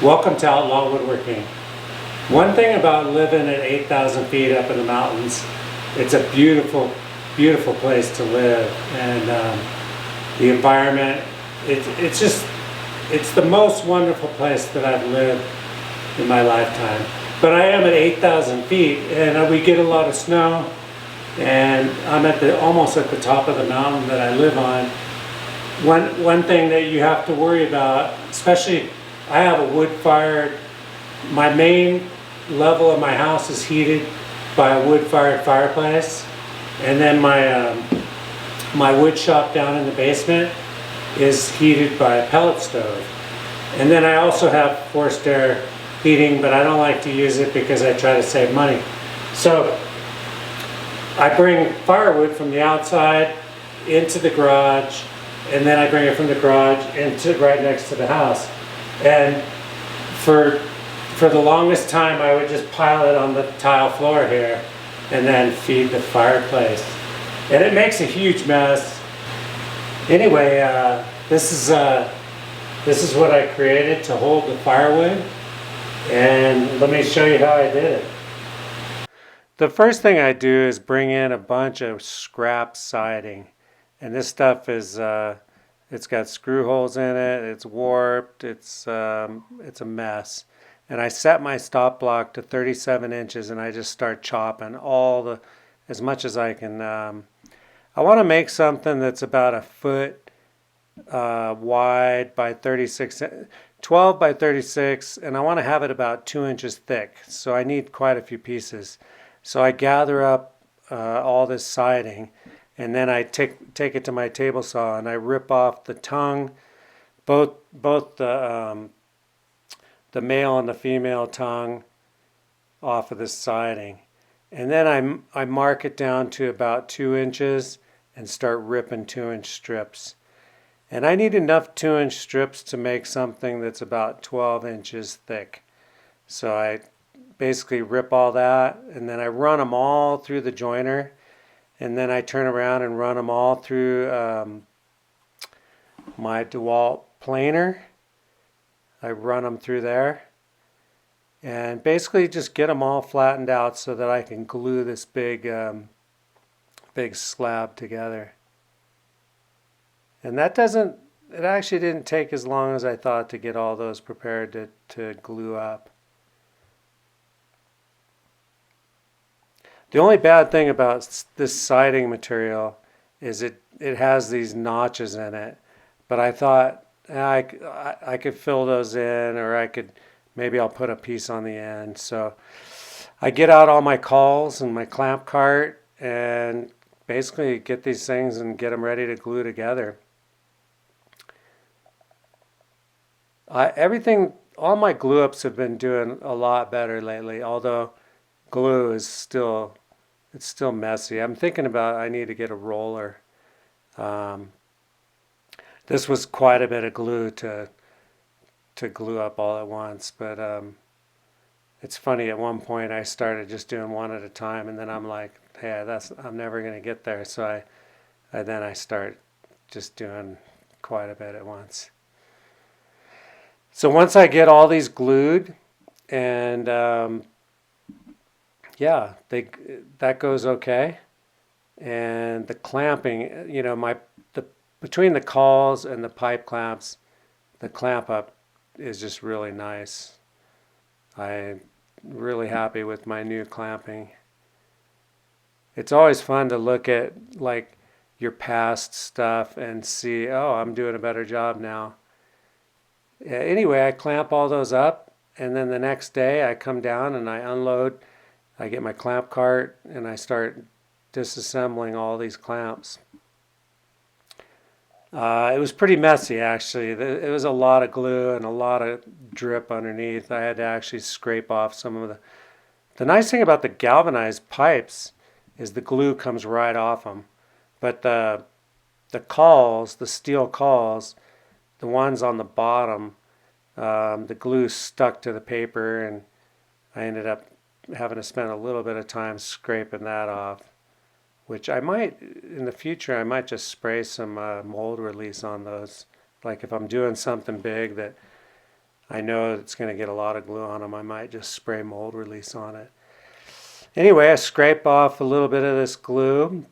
Welcome to Outlaw Woodworking. One thing about living at 8,000 feet up in the mountains, it's a beautiful, beautiful place to live. And the environment, it's the most wonderful place that I've lived in my lifetime. But I am at 8,000 feet and we get a lot of snow, and I'm almost at the top of the mountain that I live on. One thing that you have to worry about, especially I have a wood-fired, my main level of my house is heated by a wood-fired fireplace, and then my wood shop down in the basement is heated by a pellet stove. And then I also have forced air heating, but I don't like to use it because I try to save money. So I bring firewood from the outside into the garage, and then I bring it from the garage into right next to the house. And for the longest time, I would just pile it on the tile floor here and then feed the fireplace. And it makes a huge mess. Anyway, this is what I created to hold the firewood. And let me show you how I did it. The first thing I do is bring in a bunch of scrap siding. And this stuff is, it's got screw holes in it, it's warped, it's a mess. And I set my stop block to 37 inches and I just start chopping as much as I can. I want to make something that's about a foot wide by 12 by 36, and I want to have it about 2 inches thick. So I need quite a few pieces. So I gather up all this siding, and then I take it to my table saw and I rip off the tongue, both the male and the female tongue off of this siding. And then I mark it down to about 2 inches and start ripping 2-inch strips. And I need enough 2-inch strips to make something that's about 12 inches thick. So I basically rip all that, and then I run them all through the joiner, and then I turn around and run them all through my DeWalt planer. I run them through there and basically just get them all flattened out so that I can glue this big slab together. And it actually didn't take as long as I thought to get all those prepared to glue up. The only bad thing about this siding material is it has these notches in it, but I thought I could fill those in, or maybe I'll put a piece on the end. So I get out all my cauls and my clamp cart and basically get these things and get them ready to glue together. All my glue ups have been doing a lot better lately, although glue is still messy. I'm thinking about I need to get a roller. This was quite a bit of glue to glue up all at once, but it's funny, at one point I started just doing one at a time, and then I'm like, hey, I'm never going to get there, so I start just doing quite a bit at once. So once I get all these glued, and that goes okay. And the clamping, between the cauls and the pipe clamps, the clamp up is just really nice. I'm really happy with my new clamping. It's always fun to look at like your past stuff and see, oh, I'm doing a better job now. Anyway, I clamp all those up, and then the next day I come down and I unload. I get my clamp cart and I start disassembling all these clamps. It was pretty messy, actually. It was a lot of glue and a lot of drip underneath. I had to actually scrape off some of the... The nice thing about the galvanized pipes is the glue comes right off them. But the cauls, the steel cauls, the ones on the bottom, the glue stuck to the paper, and I ended up having to spend a little bit of time scraping that off, which in the future, I might just spray some mold release on those. Like if I'm doing something big that I know it's going to get a lot of glue on them. I might just spray mold release on it. Anyway, I scrape off a little bit of this glue,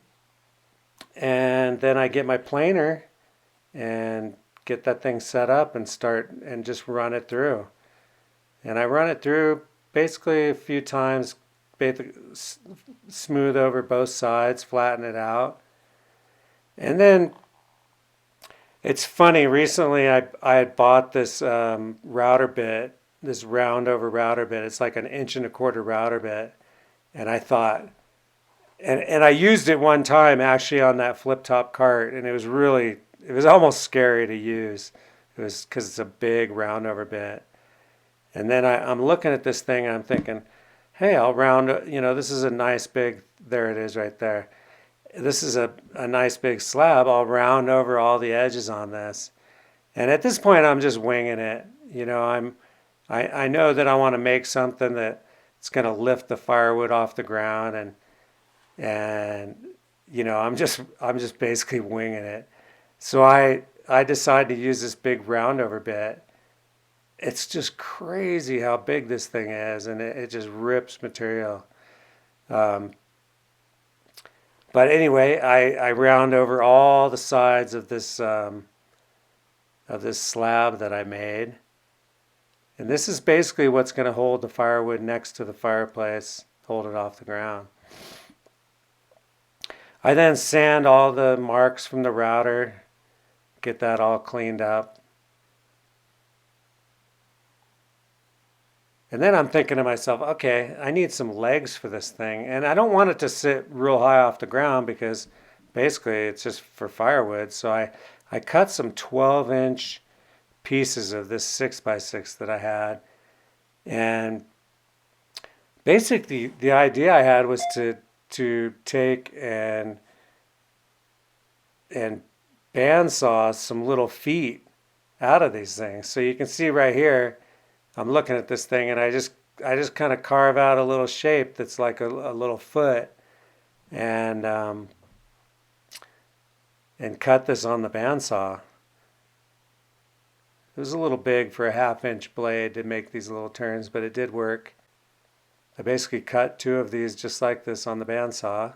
and then I get my planer and get that thing set up and start and just run it through. And I run it through basically a few times, smooth over both sides, flatten it out. And then it's funny, recently I had bought this router bit, this round over router bit. It's like an 1.25 inch router bit. And I thought, and I used it one time actually on that flip top cart, and it was almost scary to use. It was because it's a big round over bit. And then I'm looking at this thing and I'm thinking, hey, I'll round, this is a nice big, there it is right there. This is a nice big slab. I'll round over all the edges on this. And at this point, I'm just winging it. I know that I want to make something that it's going to lift the firewood off the ground, and I'm just basically winging it. So I decide to use this big roundover bit. It's just crazy how big this thing is, and it just rips material. But anyway, I round over all the sides of this slab that I made. And this is basically what's going to hold the firewood next to the fireplace, hold it off the ground. I then sand all the marks from the router, get that all cleaned up. And then I'm thinking to myself, okay, I need some legs for this thing. And I don't want it to sit real high off the ground because basically it's just for firewood. So I cut some 12-inch pieces of this 6x6 that I had. And basically the idea I had was to take and bandsaw some little feet out of these things. So you can see right here, I'm looking at this thing and I just kind of carve out a little shape that's like a little foot, and cut this on the bandsaw. It was a little big for a 1/2-inch blade to make these little turns, but it did work. I basically cut 2 of these just like this on the bandsaw.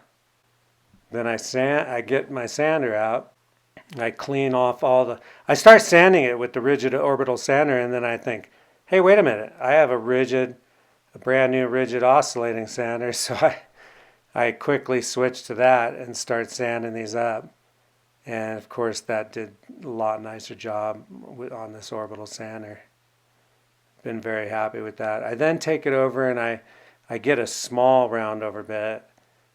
Then I get my sander out. I clean off I start sanding it with the rigid orbital sander, and then I think, hey, wait a minute, I have a brand new rigid oscillating sander, so I quickly switch to that and start sanding these up. And of course that did a lot nicer job on this orbital sander. Been very happy with that. I then take it over and I get a small round over bit.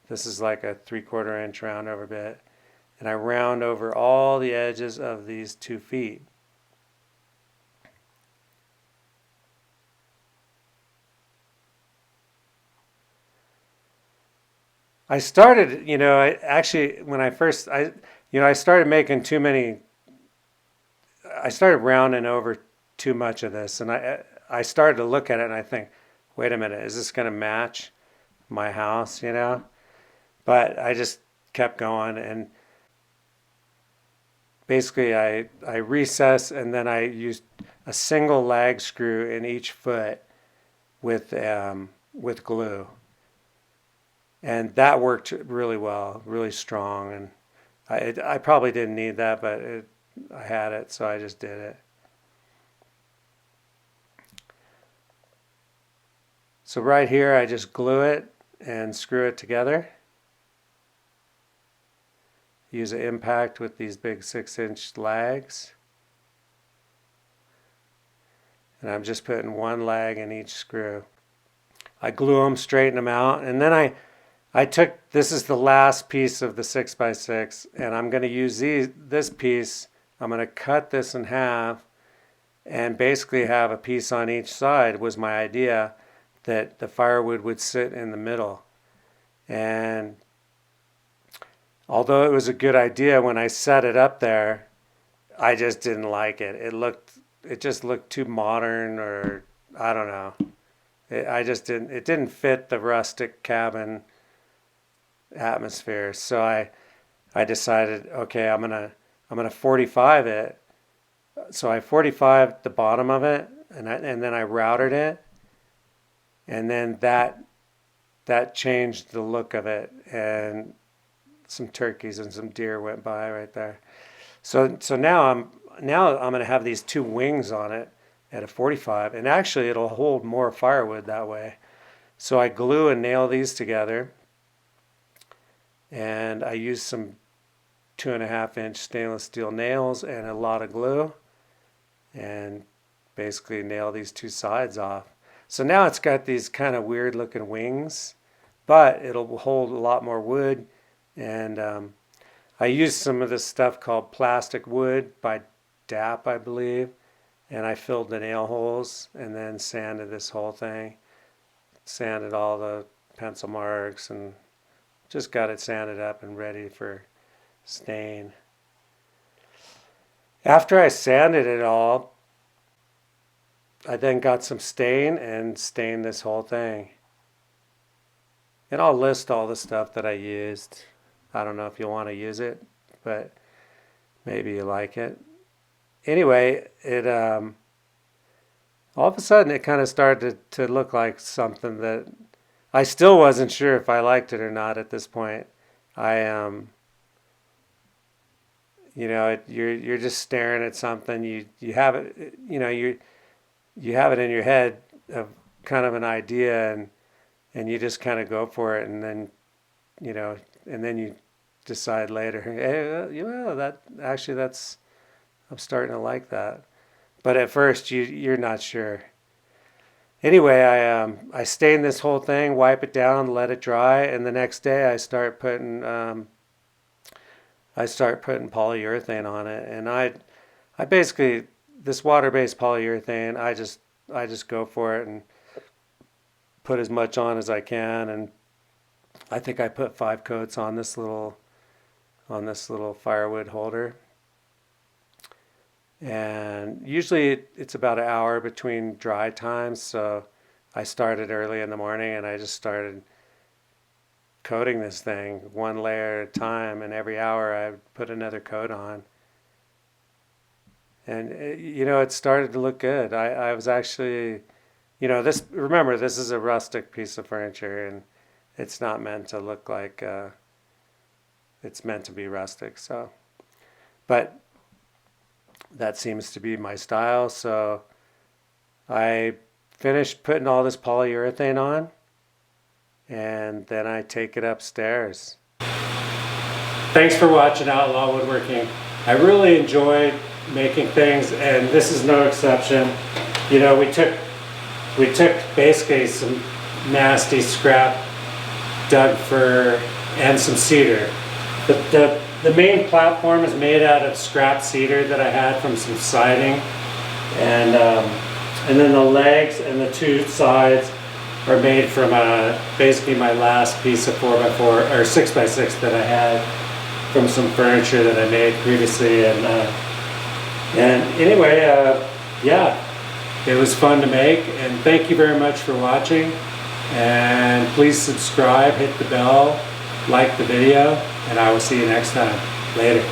This is like a 3/4 inch round over bit. And I round over all the edges of these 2 feet. I started, when I started making too many, I started rounding over too much of this, and I started to look at it and I think, wait a minute, is this going to match my house, But I just kept going, and basically I recess, and then I used a single lag screw in each foot with glue. And that worked really well, really strong. And I probably didn't need that, but I had it, so I just did it. So right here, I just glue it and screw it together. Use an impact with these big 6-inch lags. And I'm just putting 1 lag in each screw. I glue them, straighten them out, and then this is the last piece of the 6x6, and I'm going to use this piece. I'm going to cut this in half and basically have a piece on each side. Was my idea that the firewood would sit in the middle. And although it was a good idea when I set it up there, I just didn't like it. It just looked too modern, or I don't know. It didn't fit the rustic cabin atmosphere. So I decided, okay, I'm gonna 45 it. So I 45 the bottom of it, and then I routed it, and then that changed the look of it, and some turkeys and some deer went by right there. So now I'm going to have these two wings on it at a 45, and actually it'll hold more firewood that way. So I glue and nail these together, and I use some 2.5-inch stainless steel nails and a lot of glue, and basically nail these two sides off. So now it's got these kind of weird looking wings, but it'll hold a lot more wood. And I used some of this stuff called plastic wood by DAP, I believe, and I filled the nail holes and then sanded this whole thing, sanded all the pencil marks, and just got it sanded up and ready for stain. After I sanded it all, I then got some stain and stained this whole thing. And I'll list all the stuff that I used. I don't know if you want to use it, but maybe you like it. Anyway, it all of a sudden it kind of started to look like something that I still wasn't sure if I liked it or not at this point. You're just staring at something. You have it, you have it in your head of kind of an idea, and you just kind of go for it, and then you decide later, hey, I'm starting to like that. But at first you're not sure. Anyway, I stain this whole thing, wipe it down, let it dry, and the next day I start putting polyurethane on it, and I basically, this water-based polyurethane, I just go for it and put as much on as I can, and I think I put 5 coats on this little firewood holder. And usually it's about an hour between dry times, so I started early in the morning and I just started coating this thing one layer at a time, and every hour I would put another coat on. And it started to look good. I was actually, remember, this is a rustic piece of furniture, and it's not meant to look like, it's meant to be rustic. So, but that seems to be my style. So I finished putting all this polyurethane on, and then I take it upstairs. Thanks for watching Outlaw Woodworking. I really enjoyed making things, and this is no exception. We took basically some nasty scrap Doug fir and some cedar. The main platform is made out of scrap cedar that I had from some siding, and then the legs and the two sides are made from basically my last piece of 4x4 or 6x6 that I had from some furniture that I made previously, and anyway, yeah, it was fun to make, and thank you very much for watching, and please subscribe, hit the bell, like the video, and I will see you next time. Later.